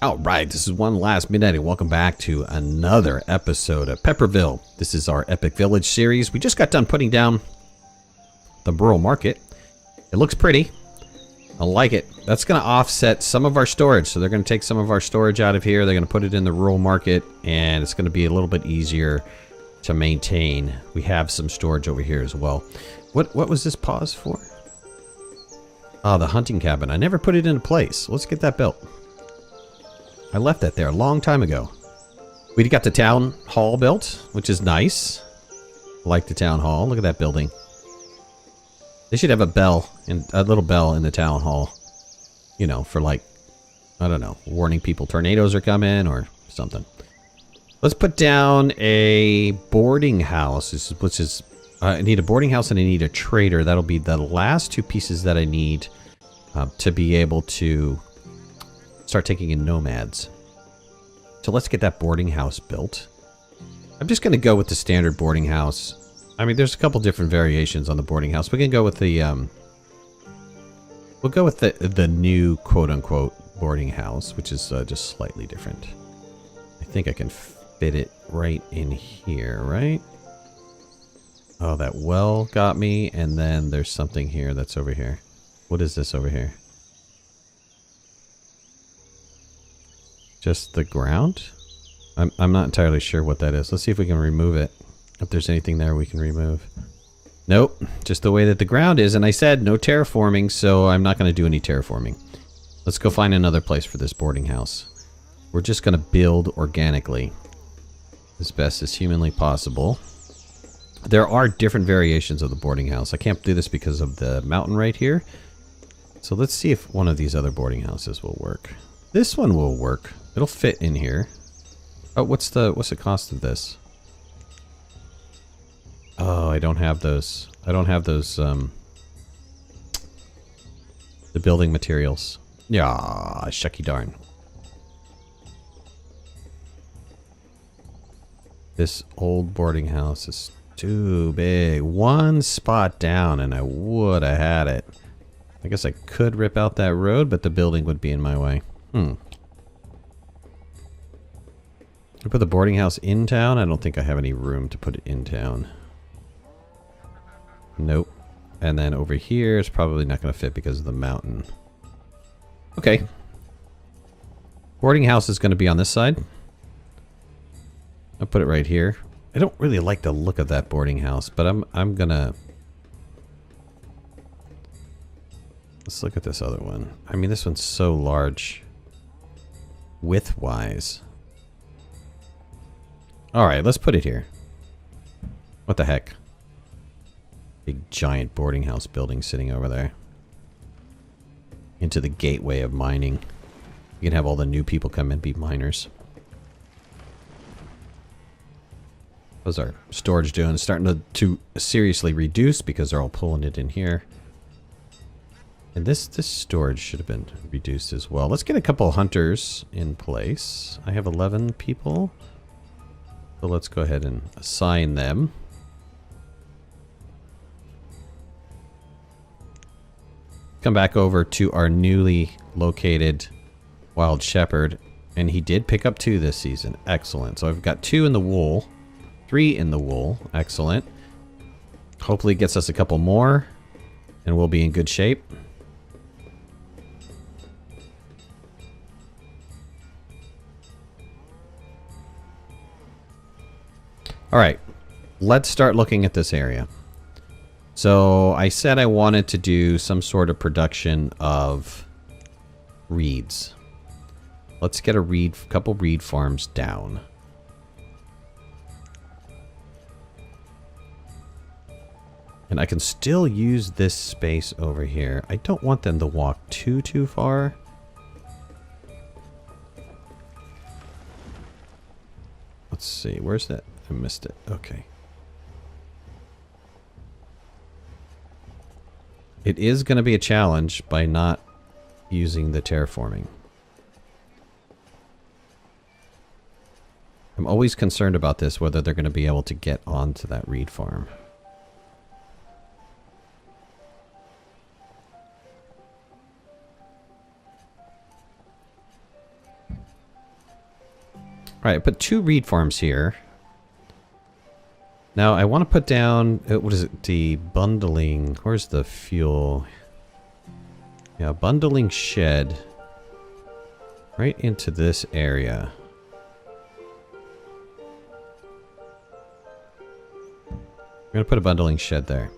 All right, this is One Last Midnight, and welcome back to another episode of Pepperville. This is our Epic Village series. We just got done putting down the rural market. It looks pretty. I like it. That's going to offset some of our storage. So they're going to take some of our storage out of here. They're going to put it in the rural market, and it's going to be a little bit easier to maintain. We have some storage over here as well. What was this pause for? Oh, the hunting cabin. I never put it into place. Let's get that built. I left that there a long time ago. We got the town hall built, which is nice. I like the town hall. Look at that building. They should have a bell, a little bell in the town hall. You know, for like, I don't know, warning people tornadoes are coming or something. Let's put down a boarding house, which is, I need a boarding house and I need a trader. That'll be the last two pieces that I need to be able to start taking in nomads. So let's get that boarding house built. I'm just going to go with the standard boarding house. I mean, there's a couple different variations on the boarding house. We can go with the we'll go with the new quote-unquote boarding house, which is just slightly different. I think I can fit it right in here, right? Oh, that well got me, and then there's something here that's over here. What is this over here? Just the ground? I'm not entirely sure what that is. Let's see if we can remove it. If there's anything there we can remove. Nope. Just the way that the ground is. And I said no terraforming, so I'm not going to do any terraforming. Let's go find another place for this boarding house. We're just going to build organically as best as humanly possible. There are different variations of the boarding house. I can't do this because of the mountain right here. So let's see if one of these other boarding houses will work. This one will work. It'll fit in here. Oh, what's the cost of this? Oh, I don't have those. I don't have those, the building materials. Yeah, shucky darn. This old boarding house is too big. One spot down and I would have had it. I guess I could rip out that road, but the building would be in my way. I put the boarding house in town? I don't think I have any room to put it in town. Nope. And then over here, it's probably not going to fit because of the mountain. Okay. Boarding house is going to be on this side. I'll put it right here. I don't really like the look of that boarding house, but I'm going to... Let's look at this other one. I mean, this one's so large. Width-wise. Alright, let's put it here. What the heck? Big giant boarding house building sitting over there. Into the gateway of mining. You can have all the new people come and be miners. How's our storage doing? It's starting to seriously reduce because they're all pulling it in here. And this storage should have been reduced as well. Let's get a couple hunters in place. I have 11 people. So let's go ahead and assign them. Come back over to our newly located wild shepherd. And he did pick up 2 this season. Excellent. So I've got 2 in the wool. 3 in the wool. Excellent. Hopefully it gets us a couple more. And we'll be in good shape. Alright, let's start looking at this area. So I said I wanted to do some sort of production of reeds. Let's get a couple reed farms down. And I can still use this space over here. I don't want them to walk too far. Let's see, where's that? I missed it. Okay. It is going to be a challenge by not using the terraforming. I'm always concerned about this, whether they're going to be able to get onto that reed farm. Alright, I put 2 reed farms here. Now, I want to put down, what is it, the bundling, where's the fuel? Yeah, bundling shed right into this area. I'm going to put a bundling shed there.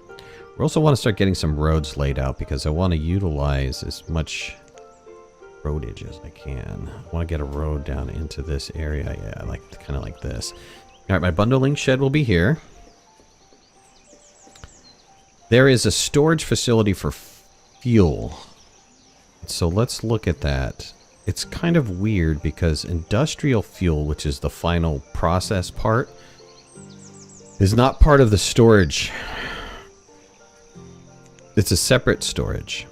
We also want to start getting some roads laid out because I want to utilize as much roadage as I can. I want to get a road down into this area. Yeah, like kind of like this. Alright, my bundling shed will be here. There is a storage facility for fuel. So let's look at that. It's kind of weird because industrial fuel, which is the final process part, is not part of the storage. It's a separate storage.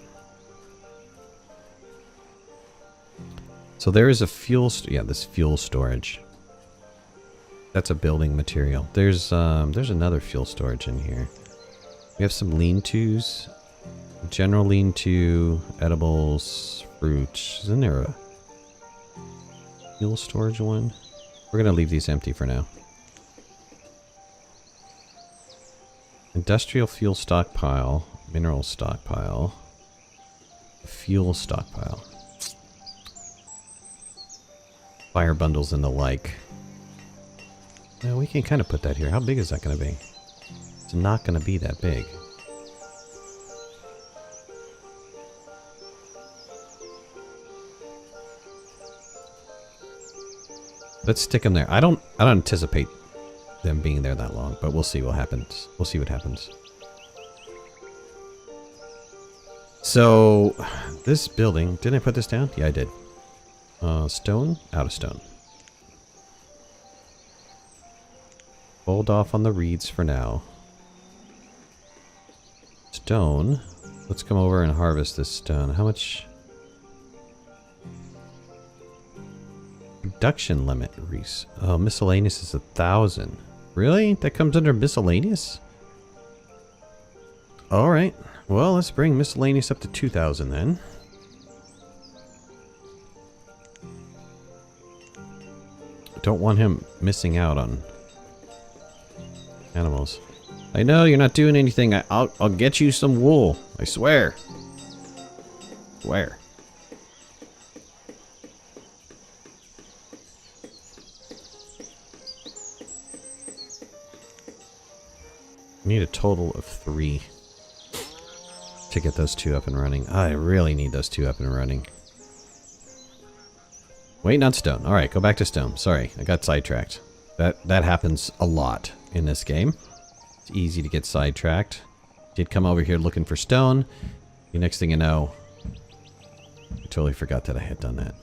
So there is a fuel, yeah, this fuel storage. That's a building material. There's another fuel storage in here. We have some lean-tos. General lean-to, edibles, fruit. Isn't there a fuel storage one? We're going to leave these empty for now. Industrial fuel stockpile. Mineral stockpile. Fuel stockpile. Fire bundles and the like. Well, we can kind of put that here. How big is that going to be? It's not going to be that big. Let's stick them there. I don't anticipate them being there that long, but we'll see what happens. We'll see what happens. So, this building, didn't I put this down? Yeah, I did. Stone? Out of stone. Hold off on the reeds for now. Stone. Let's come over and harvest this stone. How much? Production limit, Reese. Oh, miscellaneous is 1,000. Really? That comes under miscellaneous? Alright. Well, let's bring miscellaneous up to 2,000 then. Don't want him missing out on animals. I know you're not doing anything. I'll get you some wool. I swear. Swear. Need a total of 3 to get those 2 up and running. I really need those 2 up and running. Waiting on stone. Alright, go back to stone. Sorry, I got sidetracked. That happens a lot in this game. It's easy to get sidetracked. Did come over here looking for stone. The next thing you know, I totally forgot that I had done that.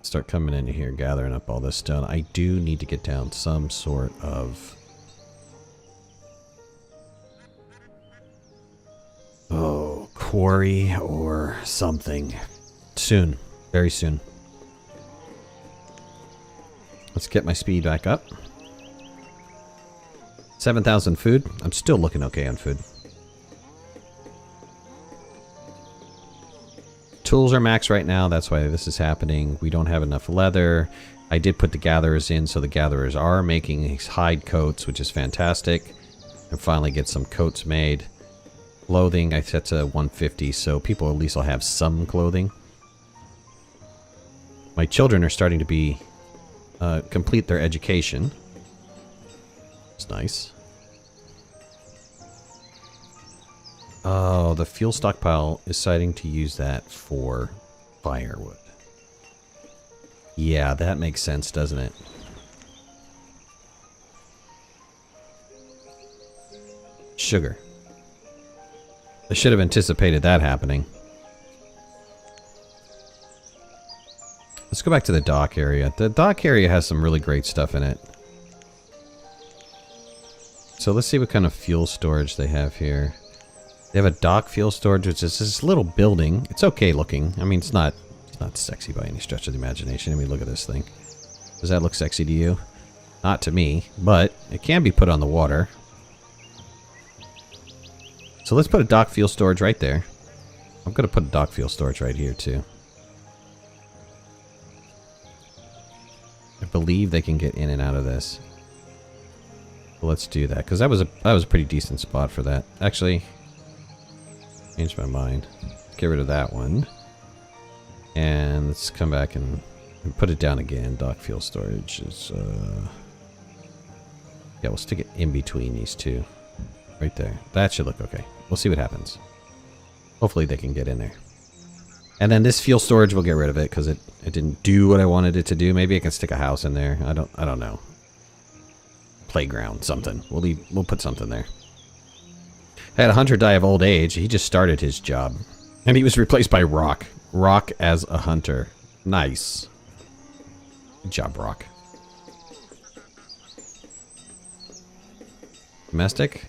Start coming into here, gathering up all this stone. I do need to get down some sort of... oh, quarry or something. Soon. Very soon. Let's get my speed back up. 7,000 food. I'm still looking okay on food. Tools are max right now. That's why this is happening. We don't have enough leather. I did put the gatherers in, so the gatherers are making these hide coats, which is fantastic. And finally get some coats made. Clothing I set to 150, so people at least will have some clothing. My children are starting to be complete their education. It's nice. Oh, the fuel stockpile is deciding to use that for firewood. Yeah, that makes sense, doesn't it? Sugar. I should have anticipated that happening. Let's go back to the dock area. The dock area has some really great stuff in it. So let's see what kind of fuel storage they have here. They have a dock fuel storage, which is this little building. It's okay looking. I mean, it's not sexy by any stretch of the imagination. I mean, look at this thing. Does that look sexy to you? Not to me, but it can be put on the water. So let's put a dock fuel storage right there. I'm going to put a dock fuel storage right here, too. believe they can get in and out of this. So let's do that, because that was a pretty decent spot for that. Actually, changed my mind. Get rid of that one. And let's come back and put it down again. Dock fuel storage is... yeah, we'll stick it in between these two. Right there. That should look okay. We'll see what happens. Hopefully they can get in there. And then this fuel storage, we'll get rid of it because it didn't do what I wanted it to do. Maybe I can stick a house in there. I don't know. Playground, something. We'll put something there. I had a hunter die of old age. He just started his job. And he was replaced by Rock. Rock as a hunter. Nice. Good job, Rock. Domestic?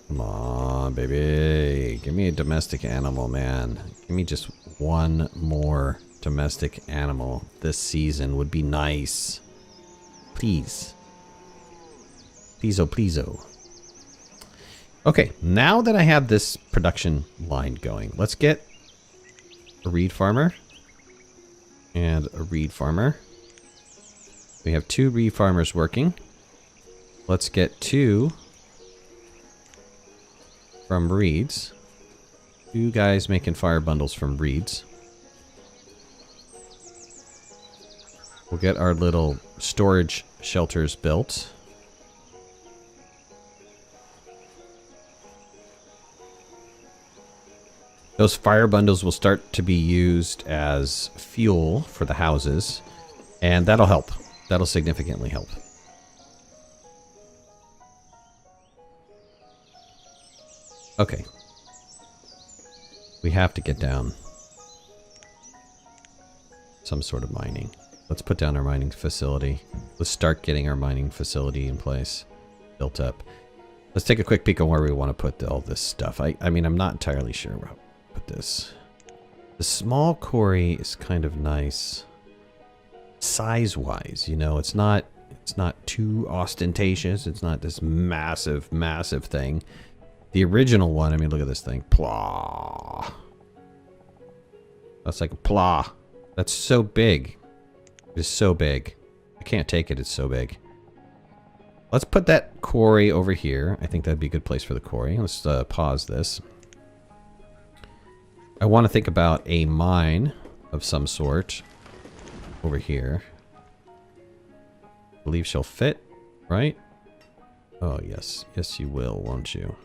Come on, baby. Give me a domestic animal, man. Give me just one more domestic animal this season would be nice. Please. Please-o, please-o. Okay, now that I have this production line going, let's get a reed farmer and a reed farmer. We have 2 reed farmers working. Let's get 2 from reeds. 2 guys making fire bundles from reeds. We'll get our little storage shelters built. Those fire bundles will start to be used as fuel for the houses, and that'll help. That'll significantly help. Okay. We have to get down some sort of mining. Let's put down our mining facility. Let's start getting our mining facility in place, built up. Let's take a quick peek on where we want to put all this stuff. I mean, I'm not entirely sure where I'll put this. The small quarry is kind of nice. Size-wise, you know, it's not too ostentatious. It's not this massive, massive thing. The original one, I mean, look at this thing. Plah. That's like a plah. That's so big. It is so big. I can't take it. It's so big. Let's put that quarry over here. I think that'd be a good place for the quarry. Let's pause this. I want to think about a mine of some sort over here. I believe she'll fit, right? Oh, yes. Yes, you will, won't you?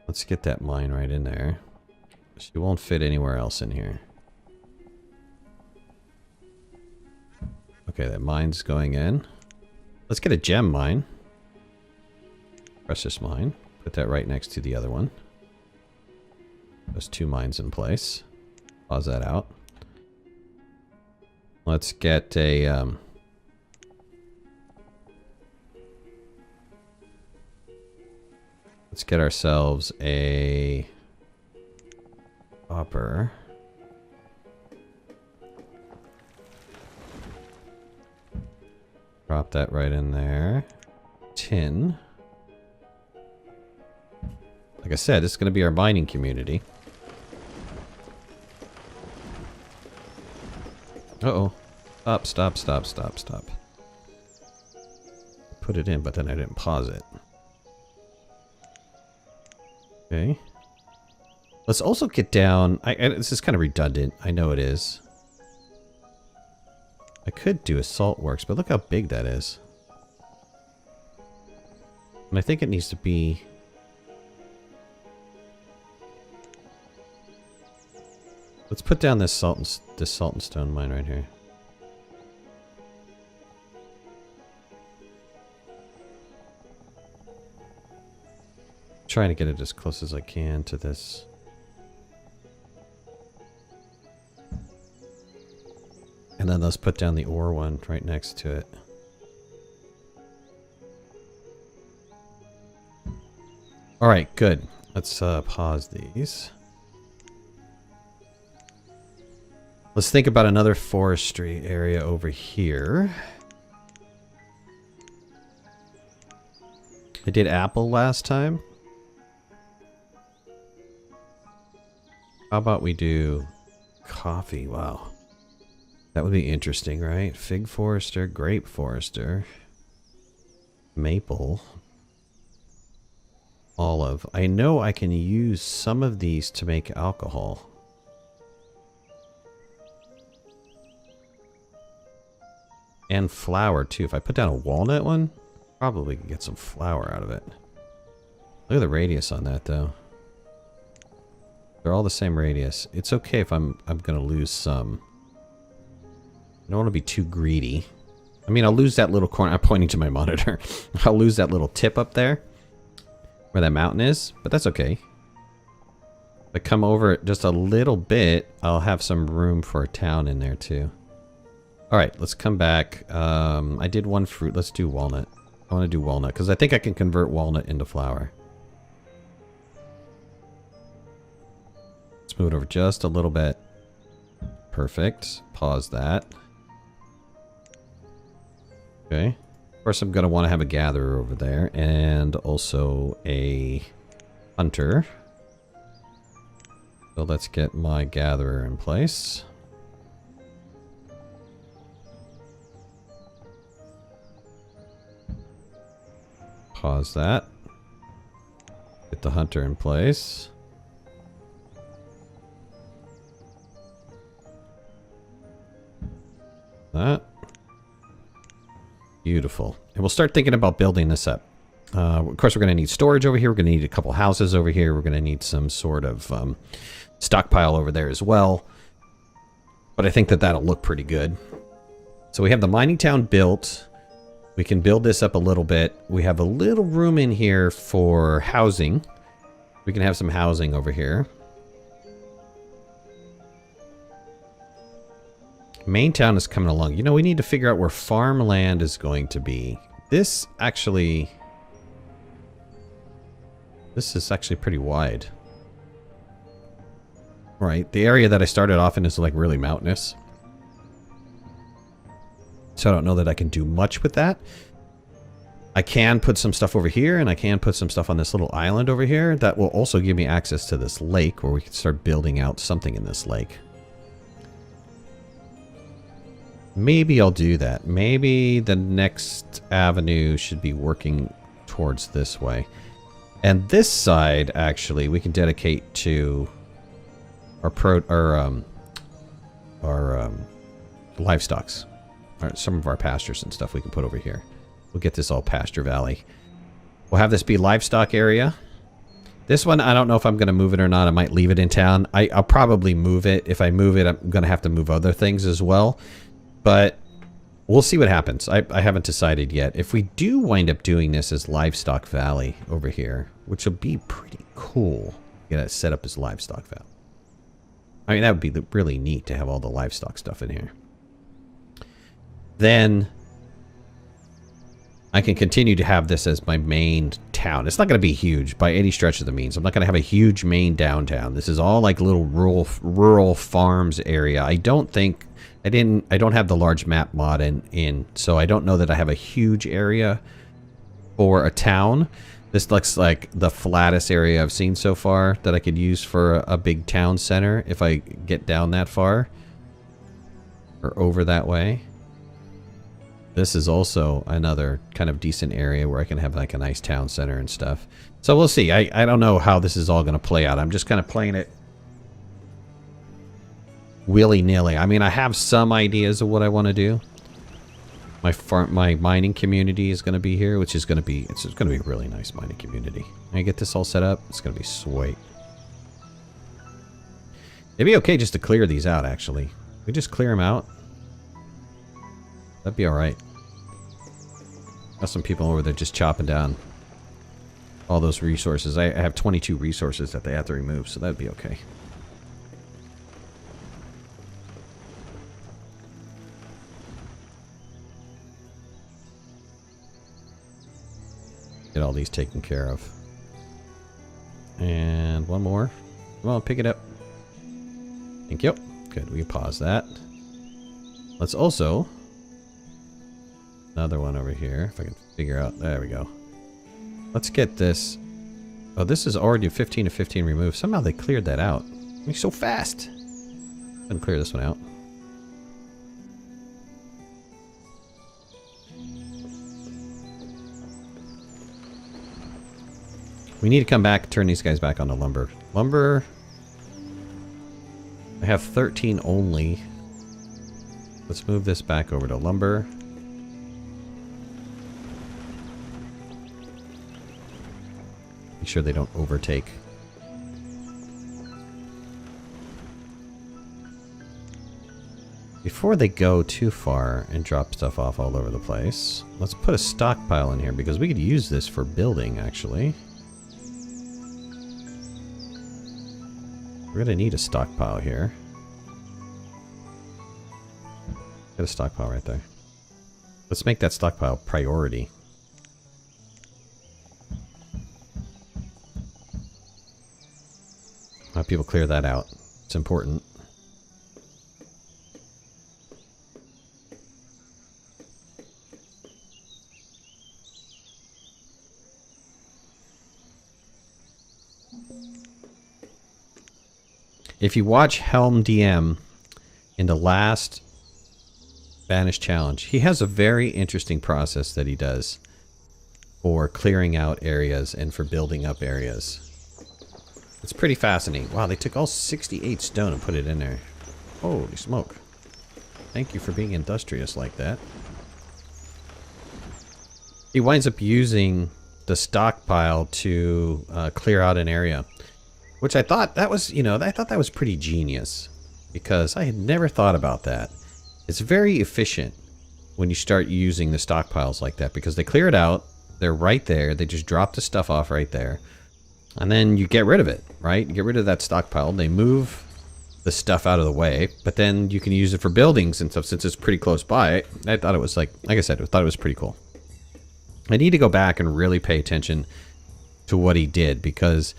Let's get that mine right in there. She won't fit anywhere else in here. Okay, that mine's going in. Let's get a gem mine. Precious mine. Put that right next to the other one. There's 2 mines in place. Pause that out. Let's get a... let's get ourselves a... copper. Drop that right in there. Tin. Like I said, this is going to be our mining community. Uh-oh. Stop. Put it in, but then I didn't pause it. Okay. Let's also get down... this is kind of redundant. I know it is. I could do a salt works, but look how big that is. And I think it needs to be... let's put down this salt and stone mine right here. Trying to get it as close as I can to this. And then let's put down the ore one right next to it. Alright, good. Let's pause these. Let's think about another forestry area over here. I did apple last time. How about we do coffee? Wow. That would be interesting, right? Fig forester, grape forester, maple, olive. I know I can use some of these to make alcohol. And flour too. If I put down a walnut one, probably can get some flour out of it. Look at the radius on that though. They're all the same radius. It's okay if I'm gonna lose some. I don't want to be too greedy. I mean, I'll lose that little corner. I'm pointing to my monitor. I'll lose that little tip up there where that mountain is, but that's okay. If I come over it just a little bit, I'll have some room for a town in there too. All right, let's come back. I did one fruit. Let's do walnut. I want to do walnut because I think I can convert walnut into flour. Let's move it over just a little bit. Perfect. Pause that. Okay. Of course, I'm going to want to have a gatherer over there and also a hunter. So let's get my gatherer in place. Pause that. Get the hunter in place. That. Beautiful. And we'll start thinking about building this up. Of course, we're going to need storage over here. We're going to need a couple houses over here. We're going to need some sort of stockpile over there as well. But I think that that'll look pretty good. So we have the mining town built. We can build this up a little bit. We have a little room in here for housing. We can have some housing over here. Main town is coming along. You know, we need to figure out where farmland is going to be. This is actually pretty wide. Right, the area that I started off in is like really mountainous. So I don't know that I can do much with that. I can put some stuff over here, and I can put some stuff on this little island over here. That will also give me access to this lake where we can start building out something in this lake. Maybe I'll do that. Maybe the next avenue should be working towards this way. And this side, actually, we can dedicate to our livestocks. Some of our pastures and stuff we can put over here. We'll get this all pasture valley. We'll have this be livestock area. This one, I don't know if I'm going to move it or not. I might leave it in town. I'll probably move it. If I move it, I'm going to have to move other things as well. But we'll see what happens. I haven't decided yet. If we do wind up doing this as livestock valley over here, which will be pretty cool. Get it set up as livestock valley. I mean, that would be really neat to have all the livestock stuff in here. Then I can continue to have this as my main town. It's not going to be huge by any stretch of the means. I'm not going to have a huge main downtown. This is all like little rural farms area. I don't have the large map mod in, so I don't know that I have a huge area for a town. This looks like the flattest area I've seen so far that I could use for a big town center if I get down that far or over that way. This is also another kind of decent area where I can have like a nice town center and stuff. So we'll see. I don't know how this is all going to play out. I'm just kind of playing it willy-nilly. I mean, I have some ideas of what I want to do. My mining community is going to be here, which is going to be it's going to be a really nice mining community. When I get this all set up, it's going to be sweet. It'd be okay just to clear these out. Actually, we just clear them out. That'd be all right. Got some people over there just chopping down all those resources. I have 22 resources that they have to remove, so that'd be okay. Get all these taken care of. And one more. Come on, pick it up. Thank you. Good, we can pause that. Let's also... Another one over here, if I can figure out... There we go. Let's get this... Oh, this is already 15 to 15 removed. Somehow they cleared that out. They're so fast. Let me clear this one out. We need to come back, turn these guys back onto lumber. Lumber... I have 13 only. Let's move this back over to lumber. Make sure they don't overtake. Before they go too far and drop stuff off all over the place, let's put a stockpile in here because we could use this for building, actually. We're gonna need a stockpile here. Got a stockpile right there. Let's make that stockpile priority. Have people clear that out. It's important. If you watch Helm DM in the last Banished challenge, he has a very interesting process that he does for clearing out areas and for building up areas. It's pretty fascinating. Wow, they took all 68 stone and put it in there. Holy smoke. Thank you for being industrious like that. He winds up using the stockpile to clear out an area. Which I thought that was, you know, I thought that was pretty genius. Because I had never thought about that. It's very efficient when you start using the stockpiles like that. Because they clear it out. They're right there. They just drop the stuff off right there. And then you get rid of it, right? You get rid of that stockpile. They move the stuff out of the way. But then you can use it for buildings and stuff since it's pretty close by. I thought it was like I said, I thought it was pretty cool. I need to go back and really pay attention to what he did because...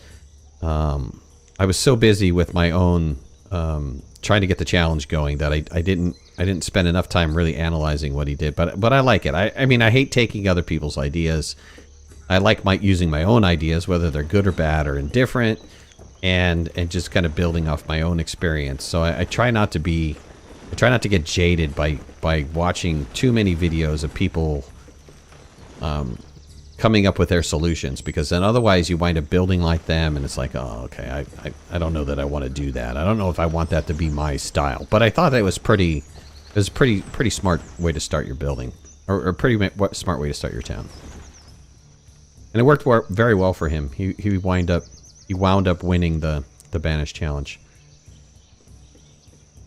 I was so busy with my own trying to get the challenge going that I didn't spend enough time really analyzing what he did. But I like it. I mean, I hate taking other people's ideas. I like using my own ideas, whether they're good or bad or indifferent, and just kind of building off my own experience. So I try not to get jaded by watching too many videos of people coming up with their solutions, because then otherwise you wind up building like them and it's like, oh, okay, I don't know that I want to do that. I don't know if I want that to be my style. But I thought it was pretty smart way to start your building, or pretty smart way to start your town. And it worked very well for him. He wound up winning the Banished challenge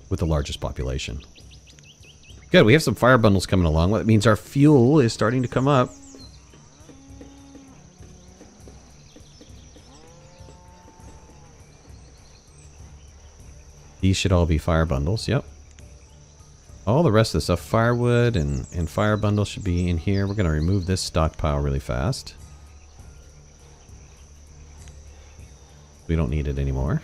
with the largest population. Good, we have some fire bundles coming along. That means our fuel is starting to come up. These should all be fire bundles, yep. All the rest of the stuff, firewood and fire bundles should be in here. We're going to remove this stockpile really fast. We don't need it anymore.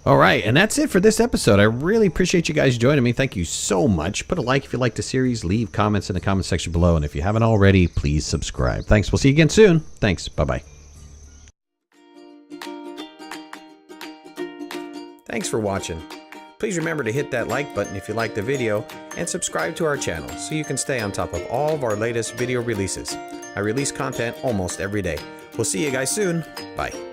Alright, and that's it for this episode. I really appreciate you guys joining me. Thank you so much. Put a like if you liked the series. Leave comments in the comment section below. And if you haven't already, please subscribe. Thanks. We'll see you again soon. Thanks. Bye-bye. Thanks for watching. Please remember to hit that like button if you liked the video and subscribe to our channel so you can stay on top of all of our latest video releases. I release content almost every day. We'll see you guys soon. Bye.